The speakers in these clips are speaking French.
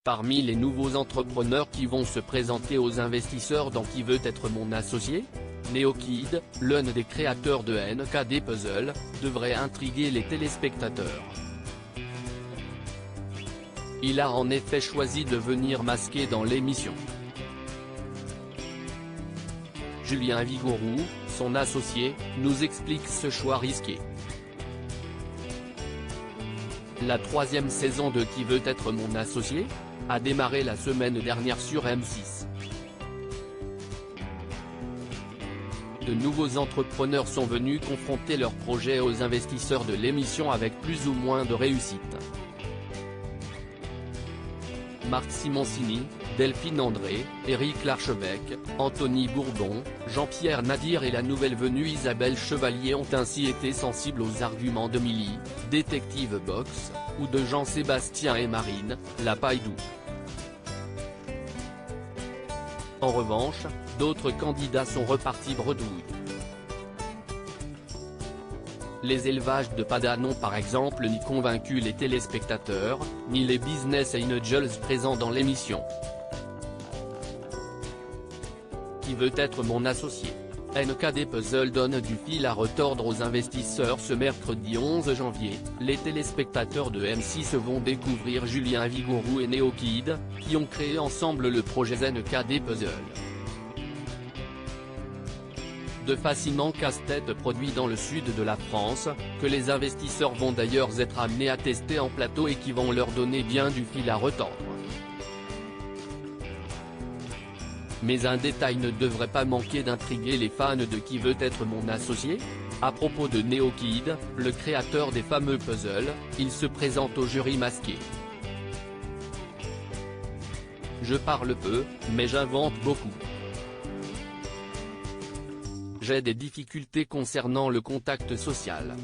Parmi les nouveaux entrepreneurs qui vont se présenter aux investisseurs dans Qui veut être mon associé ? NeoKid, l'un des créateurs de NKD Puzzle, devrait intriguer les téléspectateurs. Il a en effet choisi de venir masqué dans l'émission. Julien Vigouroux, son associé, nous explique ce choix risqué. La 3e saison de Qui veut être mon associé ? A démarré la semaine dernière sur M6. De nouveaux entrepreneurs sont venus confronter leurs projets aux investisseurs de l'émission avec plus ou moins de réussite. Marc Simoncini, Delphine André, Éric Larchevêque, Anthony Bourbon, Jean-Pierre Nadir et la nouvelle venue Isabelle Chevalier ont ainsi été sensibles aux arguments de Milly, détective box, ou de Jean-Sébastien et Marine, la Paille-Doux. En revanche, d'autres candidats sont repartis bredouille. Les élevages de Pada n'ont par exemple ni convaincu les téléspectateurs, ni les business angels présents dans l'émission. Qui veut être mon associé ? NKD Puzzle donne du fil à retordre aux investisseurs ce mercredi 11 janvier, les téléspectateurs de M6 vont découvrir Julien Vigouroux et NeoKid, qui ont créé ensemble le projet NKD Puzzle. De fascinants casse-têtes produits dans le sud de la France, que les investisseurs vont d'ailleurs être amenés à tester en plateau et qui vont leur donner bien du fil à retordre. Mais un détail ne devrait pas manquer d'intriguer les fans de Qui veut être mon associé ? À propos de NeoKid, le créateur des fameux puzzles, il se présente au jury masqué. Je parle peu, mais j'invente beaucoup. J'ai des difficultés concernant le contact social.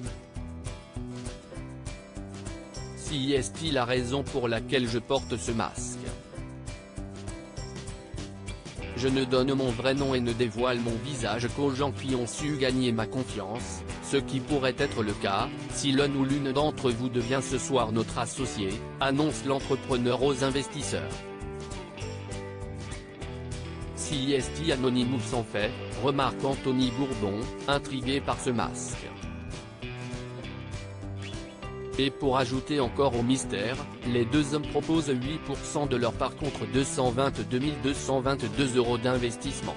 Si est-il la raison pour laquelle je porte ce masque ? Je ne donne mon vrai nom et ne dévoile mon visage qu'aux gens qui ont su gagner ma confiance, ce qui pourrait être le cas, si l'un ou l'une d'entre vous devient ce soir notre associé, annonce l'entrepreneur aux investisseurs. Si est Anonymous en fait, remarque Anthony Bourbon, intrigué par ce masque. Et pour ajouter encore au mystère, les deux hommes proposent 8% de leur part contre 222 222 € d'investissement.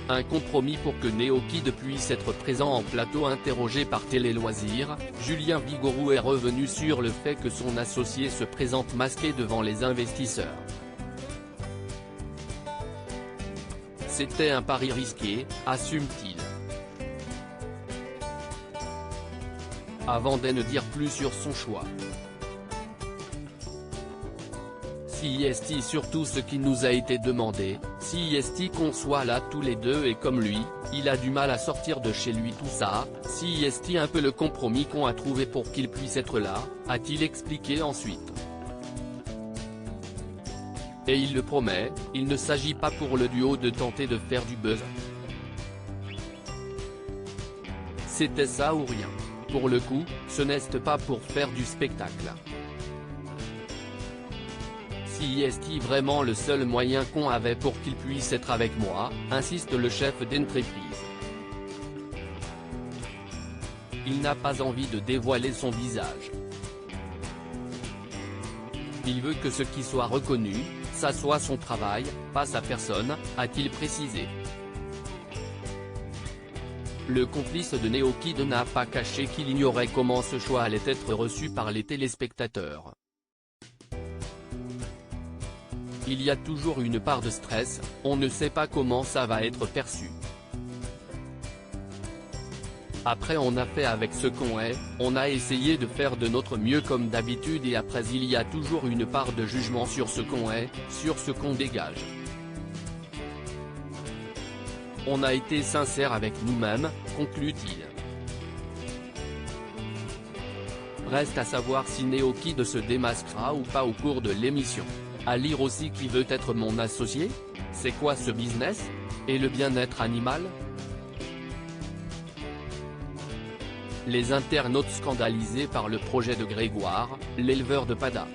Un compromis pour que NeoKid puisse être présent en plateau. Interrogé par Télé Loisirs, Julien Vigouroux est revenu sur le fait que son associé se présente masqué devant les investisseurs. C'était un pari risqué, assume-t-il. Avant de ne dire plus sur son choix. Si est surtout ce qui nous a été demandé, si est qu'on soit là tous les deux et comme lui, il a du mal à sortir de chez lui tout ça, si est un peu le compromis qu'on a trouvé pour qu'il puisse être là, a-t-il expliqué ensuite. Et il le promet, il ne s'agit pas pour le duo de tenter de faire du buzz. C'était ça ou rien. Pour le coup, ce n'est pas pour faire du spectacle. Si est vraiment le seul moyen qu'on avait pour qu'il puisse être avec moi, insiste le chef d'entreprise. Il n'a pas envie de dévoiler son visage. Il veut que ce qui soit reconnu, ça soit son travail, pas sa personne, a-t-il précisé. Le complice de NeoKid n'a pas caché qu'il ignorait comment ce choix allait être reçu par les téléspectateurs. Il y a toujours une part de stress, on ne sait pas comment ça va être perçu. Après on a fait avec ce qu'on est, on a essayé de faire de notre mieux comme d'habitude et après il y a toujours une part de jugement sur ce qu'on est, sur ce qu'on dégage. On a été sincère avec nous-mêmes, conclut-il. Reste à savoir si NeoKid se démasquera ou pas au cours de l'émission. À lire aussi Qui veut être mon associé ? C'est quoi ce business ? Et le bien-être animal ? les internautes scandalisés par le projet de Grégoire, l'éleveur de Pada.